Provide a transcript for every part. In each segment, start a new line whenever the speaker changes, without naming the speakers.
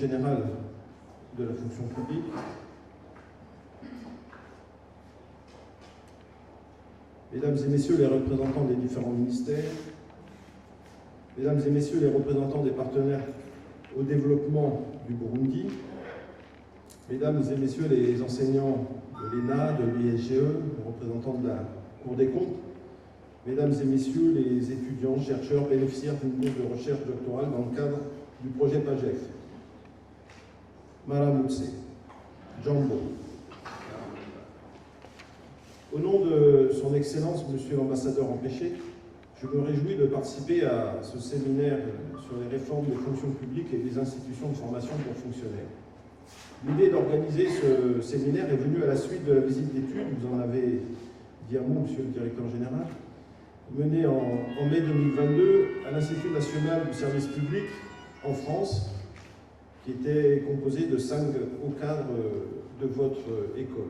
général de la fonction publique, Mesdames et Messieurs les représentants des différents ministères, Mesdames et Messieurs les représentants des partenaires au développement du Burundi, Mesdames et Messieurs les enseignants de l'ENA, de l'ISGE, les représentants de la Cour des comptes, Mesdames et Messieurs les étudiants, chercheurs, bénéficiaires d'une bourse de recherche doctorale dans le cadre du projet PAGEF, Maramutse, Jambo. Au nom de son Excellence, Monsieur l'ambassadeur empêché, je me réjouis de participer à ce séminaire sur les réformes des fonctions publiques et des institutions de formation pour fonctionnaires. L'idée d'organiser ce séminaire est venue à la suite de la visite d'études, vous en avez dit un mot, Monsieur le Directeur Général, menée en mai 2022 à l'Institut national du service public en France, qui était composé de 5 hauts cadres de votre école.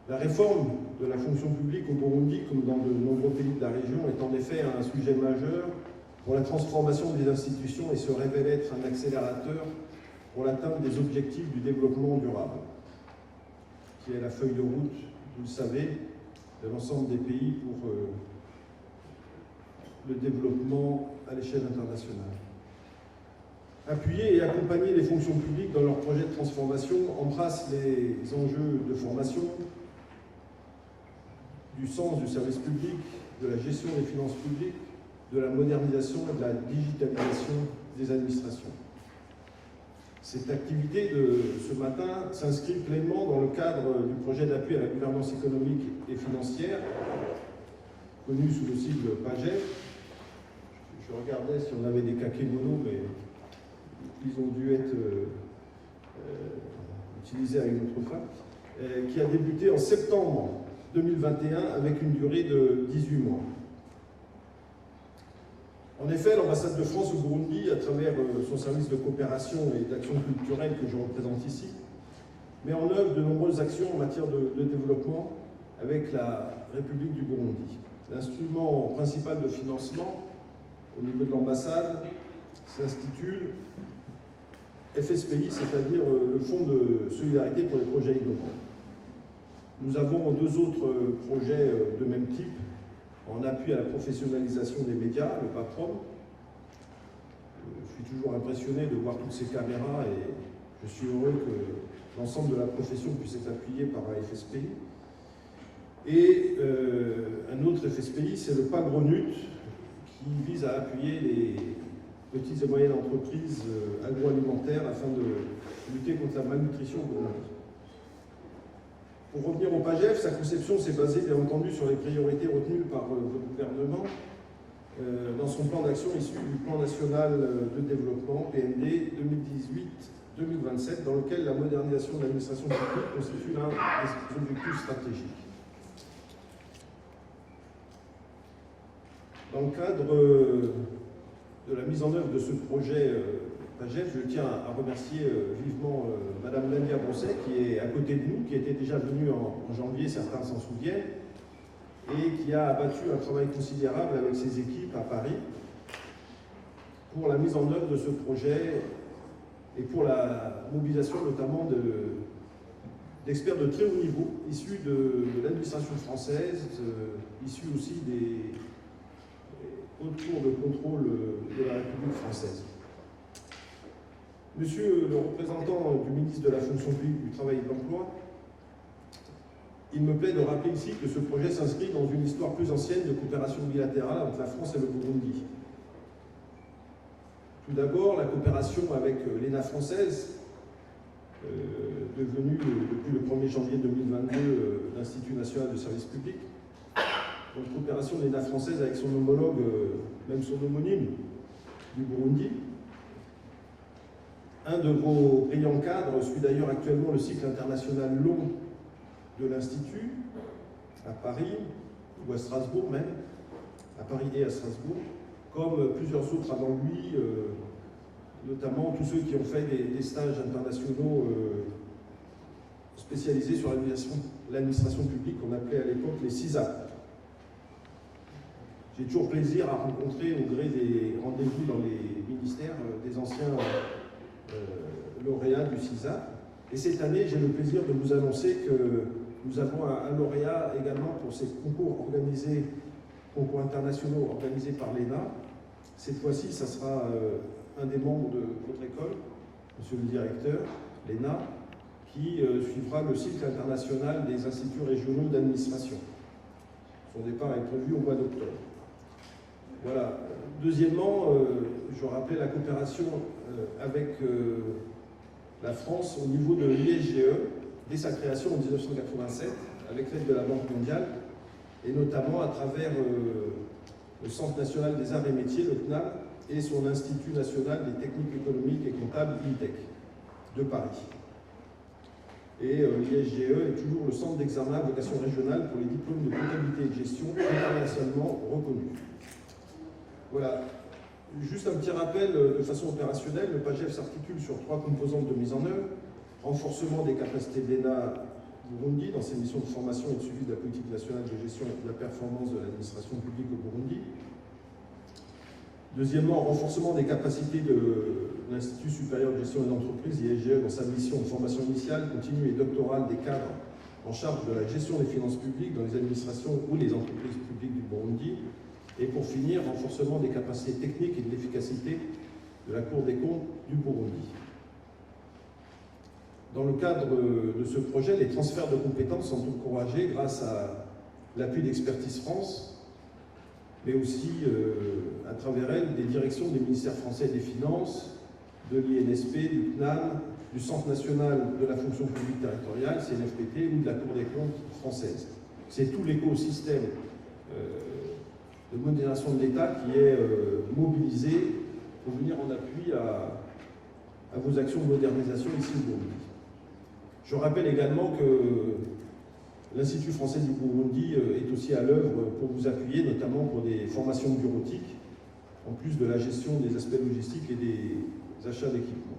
La réforme de la fonction publique au Burundi, comme dans de nombreux pays de la région, est en effet un sujet majeur pour la transformation des institutions et se révèle être un accélérateur pour l'atteinte des objectifs du développement durable, qui est la feuille de route, vous le savez, de l'ensemble des pays pour le développement à l'échelle internationale. Appuyer et accompagner les fonctions publiques dans leurs projets de transformation embrasse les enjeux de formation, du sens du service public, de la gestion des finances publiques, de la modernisation et de la digitalisation des administrations. Cette activité de ce matin s'inscrit pleinement dans le cadre du projet d'appui à la gouvernance économique et financière, connu sous le sigle PAGEF. Je regardais si on avait des kakémonos, mais ils ont dû être utilisés à une autre fin, qui a débuté en septembre 2021 avec une durée de 18 mois. En effet, l'ambassade de France au Burundi, à travers son service de coopération et d'action culturelle que je représente ici, met en œuvre de nombreuses actions en matière de développement avec la République du Burundi. L'instrument principal de financement au niveau de l'ambassade s'intitule FSPI, c'est-à-dire le Fonds de solidarité pour les projets innovants. Nous avons 2 autres projets de même type en appui à la professionnalisation des médias, le PAPROM. Je suis toujours impressionné de voir toutes ces caméras et je suis heureux que l'ensemble de la profession puisse être appuyé par un FSPI. Et un autre FSPI, c'est le PAGRONUT, qui vise à appuyer les petites et moyennes entreprises agroalimentaires afin de lutter contre la malnutrition burundaise. Pour revenir au PAGEF, sa conception s'est basée bien entendu sur les priorités retenues par votre gouvernement dans son plan d'action issu du plan national de développement PND 2018-2027, dans lequel la modernisation de l'administration publique constitue l'un des objectifs stratégiques. Dans le cadre de la mise en œuvre de ce projet PAGEF, je tiens à remercier vivement Madame Nadia Brosset, qui est à côté de nous, qui était déjà venue en janvier, certains s'en souviennent, et qui a abattu un travail considérable avec ses équipes à Paris pour la mise en œuvre de ce projet et pour la mobilisation notamment d'experts de très haut niveau, issus de l'administration française, issus aussi des hautes cours de contrôle de la République française. Monsieur le représentant du ministre de la fonction publique, du travail et de l'emploi, il me plaît de rappeler ici que ce projet s'inscrit dans une histoire plus ancienne de coopération bilatérale entre la France et le Burundi. Tout d'abord, la coopération avec l'ENA française, devenue depuis le 1er janvier 2022 l'Institut national de service public. Donc coopération de l'ENA française avec son homologue, même son homonyme, du Burundi. Un de vos brillants cadres suit d'ailleurs actuellement le cycle international long de l'Institut, à Paris, ou à Strasbourg même, à Paris et à Strasbourg, comme plusieurs autres avant lui, notamment tous ceux qui ont fait des stages internationaux spécialisés sur l'administration publique, qu'on appelait à l'époque les CISAP. J'ai toujours plaisir à rencontrer, au gré des rendez-vous dans les ministères, des anciens lauréat du CISA. Et cette année, j'ai le plaisir de vous annoncer que nous avons un lauréat également pour ces concours internationaux organisés par l'ENA. Cette fois-ci, ça sera un des membres de votre école, monsieur le directeur, l'ENA, qui suivra le cycle international des instituts régionaux d'administration. Son départ est prévu au mois d'octobre. Voilà. Deuxièmement, je rappelais la coopération avec la France au niveau de l'ISGE, dès sa création en 1987, avec l'aide de la Banque mondiale, et notamment à travers le Centre national des arts et métiers, le CNAM, et son Institut national des techniques économiques et comptables, INTEC, de Paris. Et l'ISGE est toujours le centre d'examen à vocation régionale pour les diplômes de comptabilité et de gestion internationalement reconnus. Voilà. Juste un petit rappel de façon opérationnelle, le PAGEF s'articule sur 3 composantes de mise en œuvre: renforcement des capacités de l'ENA Burundi dans ses missions de formation et de suivi de la politique nationale de gestion et de la performance de l'administration publique au Burundi. Deuxièmement, renforcement des capacités de l'Institut supérieur de gestion des entreprises, ISGE, dans sa mission de formation initiale, continue et doctorale des cadres en charge de la gestion des finances publiques dans les administrations ou les entreprises publiques du Burundi. Et pour finir, renforcement des capacités techniques et de l'efficacité de la Cour des comptes du Burundi. Dans le cadre de ce projet, les transferts de compétences sont encouragés grâce à l'appui d'Expertise France, mais aussi à travers elle des directions des ministères français des Finances, de l'INSP, du CNAM, du Centre national de la fonction publique territoriale, CNFPT, ou de la Cour des comptes française. C'est tout l'écosystème de modernisation de l'État qui est mobilisé pour venir en appui à vos actions de modernisation ici au Burundi. Je rappelle également que l'Institut français du Burundi est aussi à l'œuvre pour vous appuyer, notamment pour des formations bureautiques, en plus de la gestion des aspects logistiques et des achats d'équipements.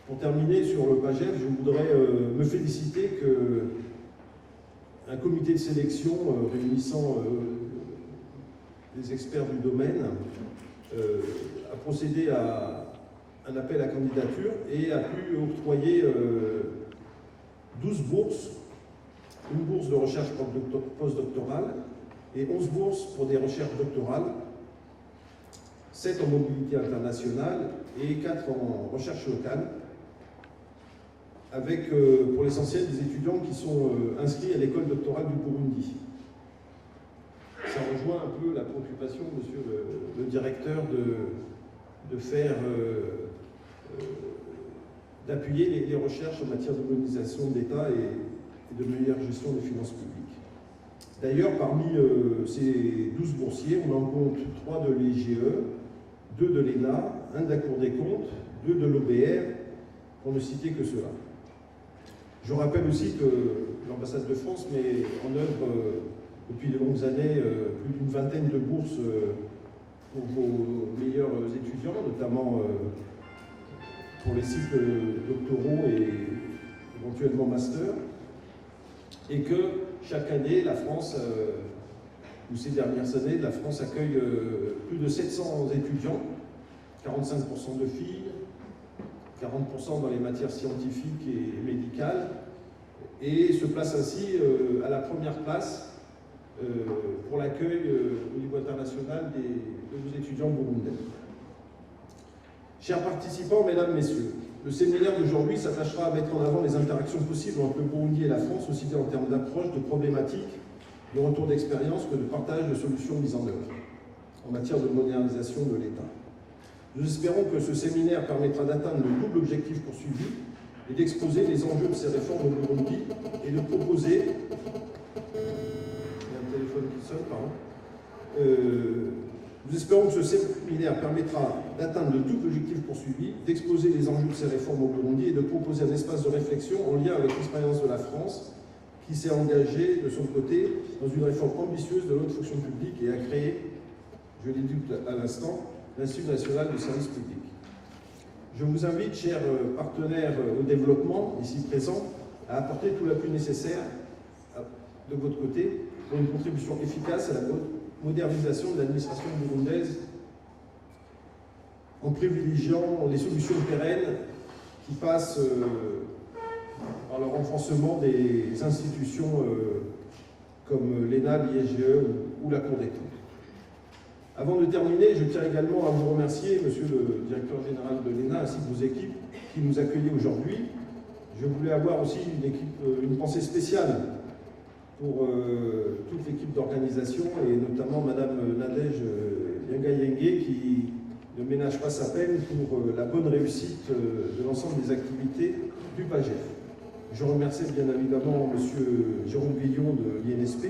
Pour terminer sur le PAGEF, je voudrais me féliciter qu'un comité de sélection réunissant des experts du domaine a procédé à un appel à candidature et a pu octroyer 12 bourses, une bourse de recherche postdoctorale et 11 bourses pour des recherches doctorales, 7 en mobilité internationale et 4 en recherche locale, avec pour l'essentiel des étudiants qui sont inscrits à l'école doctorale du Burundi. Ça rejoint un peu la préoccupation, monsieur le directeur, de faire d'appuyer les recherches en matière de modernisation de l'État et de meilleure gestion des finances publiques. D'ailleurs, parmi ces 12 boursiers, on en compte 3 de l'IGE, 2 de l'ENA, 1 de la Cour des comptes, 2 de l'OBR, pour ne citer que cela. Je rappelle aussi que l'ambassade de France met en œuvre depuis de longues années plus d'une vingtaine de bourses pour vos meilleurs étudiants, notamment pour les cycles doctoraux et éventuellement master, et que chaque année, la France, ou ces dernières années, la France accueille plus de 700 étudiants, 45% de filles, 40% dans les matières scientifiques et médicales, et se place ainsi à la première place pour l'accueil au niveau international de vos étudiants burundais. Chers participants, mesdames, messieurs, le séminaire d'aujourd'hui s'attachera à mettre en avant les interactions possibles entre le Burundi et la France, aussi bien en termes d'approche, de problématiques, de retour d'expérience que de partage de solutions mises en œuvre en matière de modernisation de l'État. Nous espérons que ce séminaire permettra d'atteindre le double objectif poursuivi et d'exposer les enjeux de ces réformes au Burundi et de proposer... Il y a un téléphone qui sonne, pardon. Nous espérons que ce séminaire permettra d'atteindre le double objectif poursuivi, d'exposer les enjeux de ces réformes au Burundi et de proposer un espace de réflexion en lien avec l'expérience de la France, qui s'est engagée de son côté dans une réforme ambitieuse de l'autre fonction publique et a créé, je l'ai dit à l'instant, l'Institut national du service public. Je vous invite, chers partenaires au développement, ici présents, à apporter tout l'appui nécessaire de votre côté pour une contribution efficace à la modernisation de l'administration burundaise en privilégiant les solutions pérennes qui passent par le renforcement des institutions comme l'ENA, l'ISGE ou la Cour des comptes. Avant de terminer, je tiens également à vous remercier, Monsieur le Directeur Général de l'ENA, ainsi que vos équipes qui nous accueillent aujourd'hui. Je voulais avoir aussi une pensée spéciale pour toute l'équipe d'organisation et notamment Madame Nadège Yenga qui ne ménage pas sa peine pour la bonne réussite de l'ensemble des activités du PAGEF. Je remercie bien évidemment Monsieur Jérôme Villon de l'INSP.